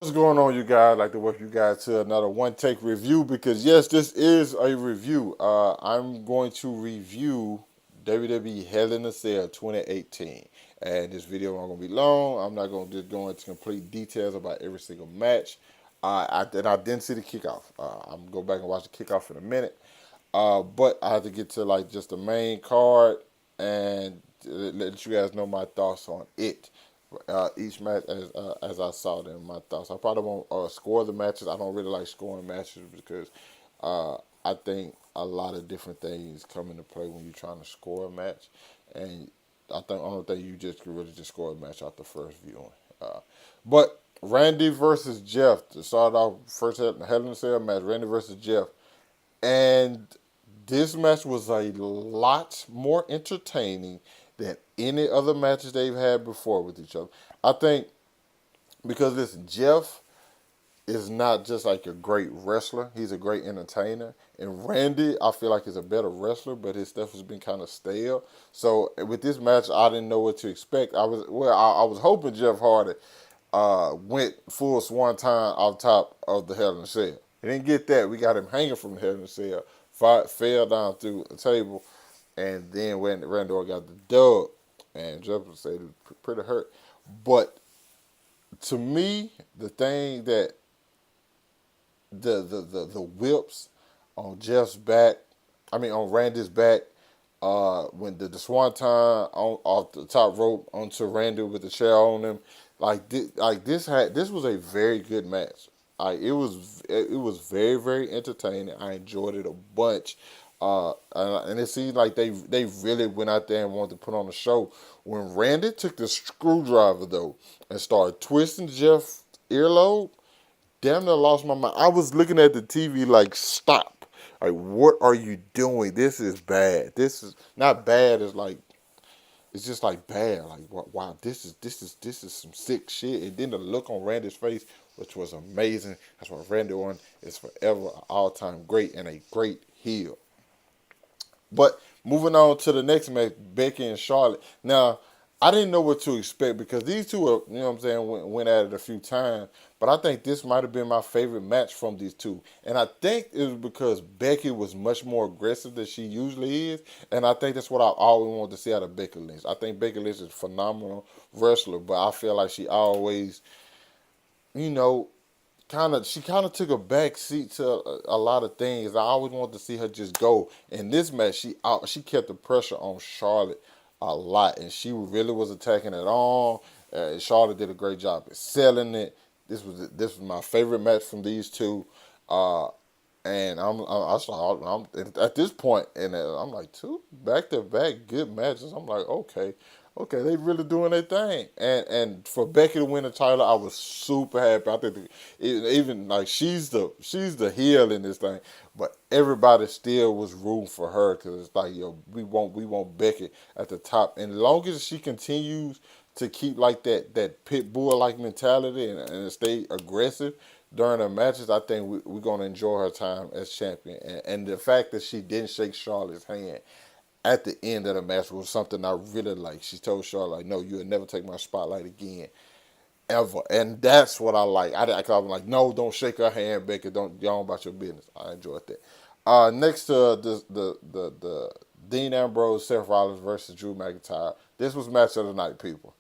What's going on, you guys? I'd like to welcome you guys to another one take review because yes, this is a review. I'm going to review WWE Hell in a Cell 2018, and this video not going to be long. I'm not going to just go into complete details about every single match. I didn't see the kickoff. I'm gonna go back and watch the kickoff in a minute. But I have to get to like just the main card and let you guys know my thoughts on it. Each match as I saw them, my thoughts. I probably won't score the matches. I don't really like scoring matches because I think a lot of different things come into play when you're trying to score a match, and I don't think you just can really just score a match out the first viewing. But Randy versus Jeff to start off first Hell in a Cell match. Randy versus Jeff, and this match was a lot more entertaining than any other matches they've had before with each other. I think because this Jeff is not just like a great wrestler, he's a great entertainer. And Randy, I feel like is a better wrestler, but his stuff has been kind of stale. So with this match, I didn't know what to expect. I was hoping Jeff Hardy went full swanton off top of the Hell in a Cell. He didn't get that. We got him hanging from the Hell in a Cell, fell down through a table, and then when Randy Orton got the dub, and Jeff was said pretty hurt. But to me, the thing that the whips on Jeff's back, I mean on Randy's back, when the swanton on off the top rope onto Randy with the chair on him, this was a very good match. It was very very entertaining. I enjoyed it a bunch. And it seemed like they really went out there and wanted to put on a show. When Randy took the screwdriver though and started twisting Jeff's earlobe, damn near lost my mind. I was looking at the TV like, stop. Like, what are you doing? This is bad. This is not bad. It's just like bad. Like, wow, this is some sick shit. And then the look on Randy's face, which was amazing. That's why Randy Orton is forever an all-time great and a great heel. But moving on to the next match, Becky and Charlotte. Now, I didn't know what to expect because these two are, you know what I'm saying, went at it a few times. But I think this might have been my favorite match from these two. And I think it was because Becky was much more aggressive than she usually is. And I think that's what I always wanted to see out of Becky Lynch. I think Becky Lynch is a phenomenal wrestler, but I feel like she always, you know, she kind of took a back seat to a lot of things. I always wanted to see her just go. In this match, she kept the pressure on Charlotte a lot, and she really was attacking it on. Charlotte did a great job at selling it. This was my favorite match from these two. Uh, and I'm at this point, and I'm like two back to back good matches. I'm like, okay, they really doing their thing. And for Becky to win the title, I was super happy. I think even like she's the heel in this thing, but everybody still was rooting for her because it's like, yo, we want Becky at the top, and as long as she continues to keep like that pit bull like mentality and stay aggressive during the matches, I think we're going to enjoy her time as champion. And the fact that she didn't shake Charlotte's hand at the end of the match was something I really liked. She told Charlotte, like, no, you'll never take my spotlight again, ever. And that's what I like. I was like, no, don't shake her hand, Becky. Don't go on about your business. I enjoyed that. Next to the Dean Ambrose, Seth Rollins versus Drew McIntyre. This was match of the night, people.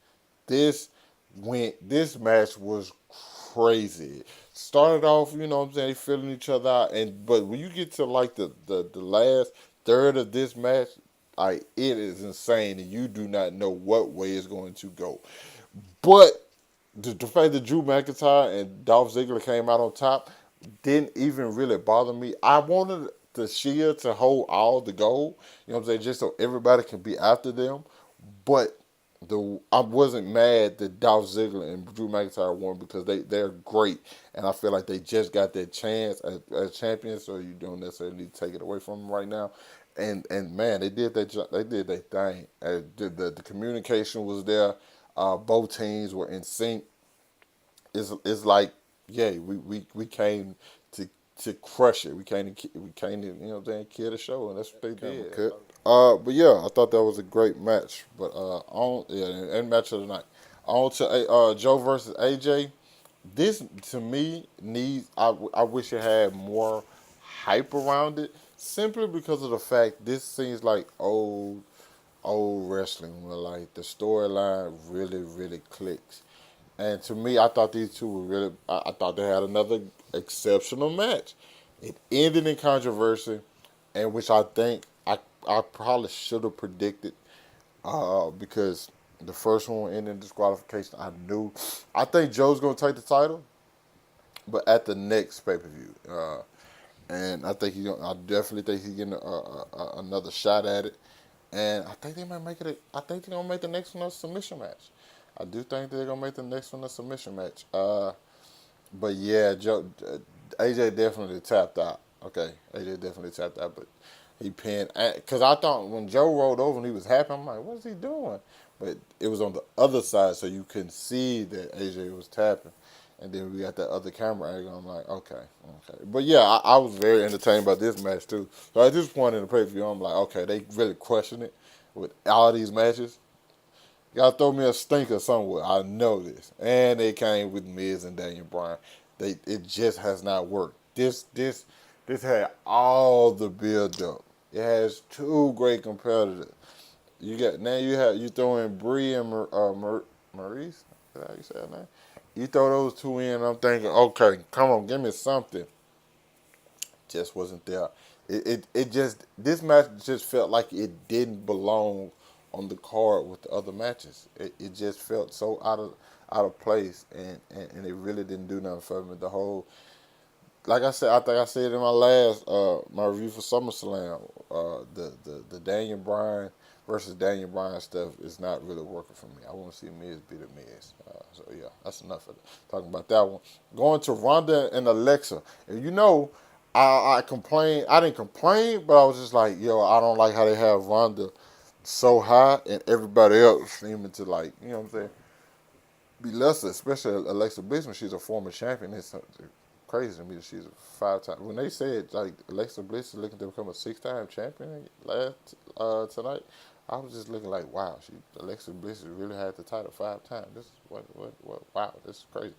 This this match was crazy. Started off, you know what I'm saying, they filling each other out, but when you get to like the last third of this match, like it is insane, and you do not know what way it's going to go. But the fact that Drew McIntyre and Dolph Ziggler came out on top didn't even really bother me. I wanted the Shield to hold all the gold, you know what I'm saying, just so everybody can be after them. But I wasn't mad that Dolph Ziggler and Drew McIntyre won because they're great, and I feel like they just got that chance as champions. So you don't necessarily need to take it away from them right now. And man, they did their thing. The communication was there. Both teams were in sync. It's like, yeah, we came to crush it. We came to, you know what I'm saying, kill the show, and that's what they did. But yeah, I thought that was a great match. But and match of the night. On to Joe versus AJ. this to me needs. I wish it had more hype around it, simply because of the fact this seems like old wrestling where like the storyline really clicks. And to me, I thought these two were really. I thought they had another exceptional match. It ended in controversy, and which I think I probably should have predicted, because the first one ended in disqualification. I think Joe's gonna take the title, but at the next pay per view. And I definitely think he's getting another shot at it. And I think they might make it. I think they're gonna make the next one a submission match. I do think they're gonna make the next one a submission match. But yeah, AJ definitely tapped out. Okay, AJ definitely tapped out, but he pinned. Because I thought when Joe rolled over and he was happy, I'm like, what is he doing? But it was on the other side, so you couldn't see that AJ was tapping. And then we got that other camera angle. I'm like, okay. But yeah, I was very entertained by this match too. So at this point in the pay per view, I'm like, okay, they really crushing it with all these matches. Y'all throw me a stinker somewhere. I know this. And they came with Miz and Daniel Bryan. It just has not worked. This had all the build up. It has two great competitors. You throw in Bree and Maurice. Is that how you say her name? You throw those two in. I'm thinking, okay, come on, give me something. Just wasn't there. It just this match just felt like it didn't belong on the card with the other matches. It just felt so out of place, and it really didn't do nothing for me. The whole, like I said, I think I said in my last my review for SummerSlam, the Daniel Bryan versus Daniel Bryan stuff is not really working for me. I want to see Miz beat a Miz. So yeah, that's enough of talking about that one. Going to Ronda and Alexa, and I complained. I didn't complain, but I was just like, yo, I don't like how they have Ronda so high and everybody else seeming to, like, you know what I'm saying, be lesser, especially Alexa Bliss when she's a former champion. It's crazy to me that she's a 5-time. When they said like Alexa Bliss is looking to become a 6-time champion last tonight, I was just looking like, wow, Alexa Bliss has really had the title 5 times. This is what wow, this is crazy.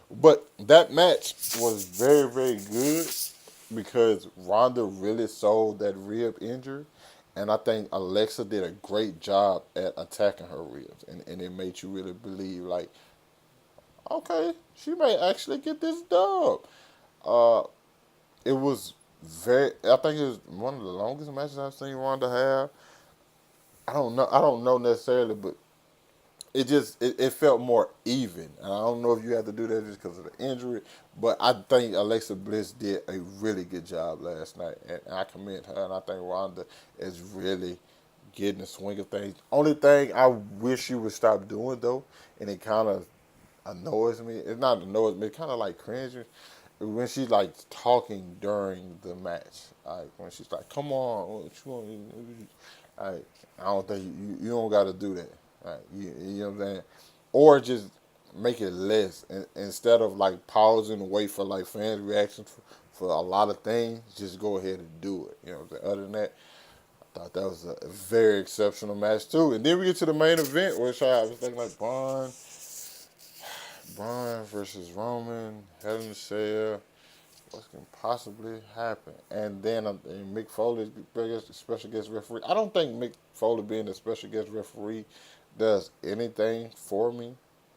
But that match was very good because Ronda really sold that rib injury. And I think Alexa did a great job at attacking her ribs. And it made you really believe, like, okay, she may actually get this dub. Uh, it was I think it was one of the longest matches I've seen Ronda have. I don't know necessarily, but it felt more even. And I don't know if you had to do that just because of the injury, but I think Alexa Bliss did a really good job last night, and I commend her. And I think Ronda is really getting the swing of things. Only thing I wish she would stop doing though, and it kind of annoys me. It's not annoys me. It's kind of like cringing when she's like talking during the match. Like when she's like, "Come on, what you want?" I don't think you don't got to do that. Right? You know what I'm saying? Or just make it less instead of like pausing and wait for like fans' reactions for a lot of things. Just go ahead and do it. You know what I'm saying? Other than that, I thought that was a very exceptional match too. And then we get to the main event, which I was thinking like Braun versus Roman, Hell in a Cell. What can possibly happen? And then Mick Foley, special guest referee. I don't think Mick Foley being a special guest referee does anything for me,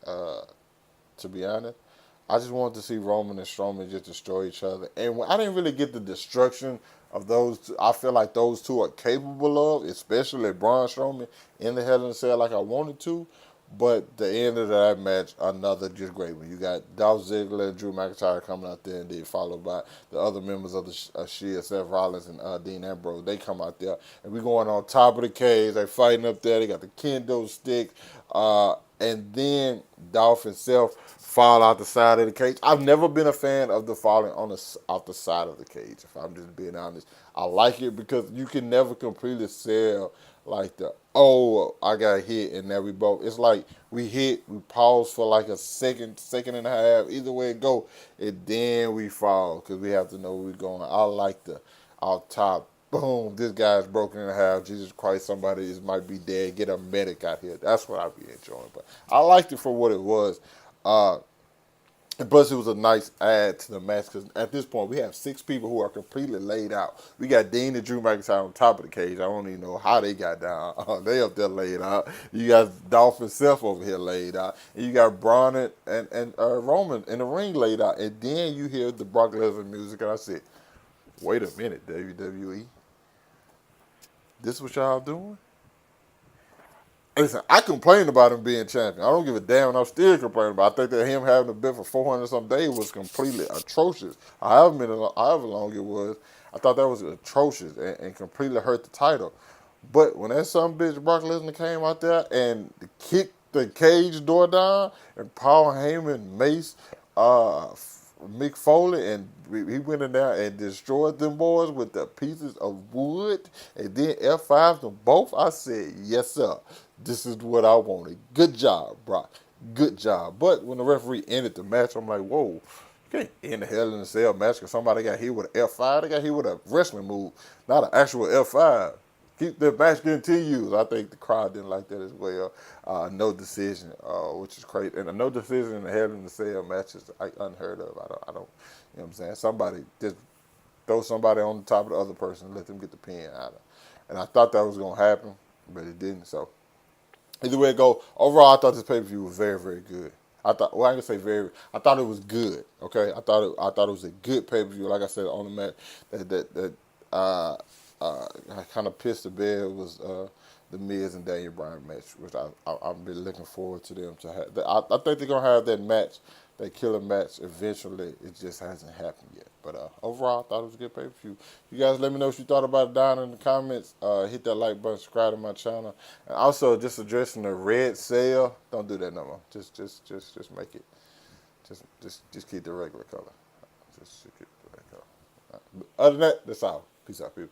uh, to be honest. I just wanted to see Roman and Strowman just destroy each other. And I didn't really get the destruction of those two. I feel like those two are capable of, especially Braun Strowman in the Hell in a Cell like I wanted to. But the end of that match, another just great one. You got Dolph Ziggler and Drew McIntyre coming out there, and then followed by the other members of the Shield, Seth Rollins and Dean Ambrose. They come out there, and we going on top of the cage. They fighting up there. They got the kendo sticks, and then Dolph himself fall out the side of the cage. I've never been a fan of the falling off the side of the cage. If I'm just being honest, I like it because you can never completely sell like I got hit and there we both. It's like we hit, we pause for like a second and a half, either way it go, and then we fall because we have to know where we're going. I like the out top. Boom! This guy's broken in half. Jesus Christ! Somebody might be dead. Get a medic out here. That's what I be enjoying. But I liked it for what it was. Uh, And plus, it was a nice add to the match because at this point we have 6 people who are completely laid out. We got Dean and Drew McIntyre on top of the cage. I don't even know how they got down. They up there laid out. You got Dolph himself over here laid out. And you got Braun and Roman in the ring laid out. And then you hear the Brock Lesnar music, and I said, "Wait a minute, WWE, this what y'all doing?" Listen, I complained about him being champion. I don't give a damn. I'm still complaining about it. I think that him having the belt for 400 some days was completely atrocious. However long it was, I thought that was atrocious and completely hurt the title. But when that some bitch Brock Lesnar came out there and kicked the cage door down, and Paul Heyman, Mace, Mick Foley, and he went in there and destroyed them boys with the pieces of wood, and then F5 them both, I said, yes, sir. This is what I wanted. Good job, Brock. Good job. But when the referee ended the match, I'm like, whoa, you can't end the Hell in a Cell match because somebody got hit with an F5. They got hit with a wrestling move, not an actual F5. Keep the match continues. I think the crowd didn't like that as well. No decision, which is crazy. And a no decision in the Hell in the Cell match is unheard of. I don't, you know what I'm saying? Somebody just throw somebody on the top of the other person and let them get the pin out of. And I thought that was going to happen, but it didn't. So either way it go, overall I thought this pay-per-view was very, very good. I thought, well, I can say very. I thought it was good. Okay, I thought it was a good pay-per-view. Like I said on the match, that kind of pissed the bed was the Miz and Daniel Bryan match, which I've been looking forward to them to have. I think they're gonna have that match, that killer match eventually. It just hasn't happened yet. But overall, I thought it was a good pay-per-view. You guys let me know what you thought about it down in the comments. Hit that like button, subscribe to my channel. And also, just addressing the red sale, don't do that no more. Just make it, just keep the regular color. Just keep the regular color. Other than that, that's all. Peace out, people.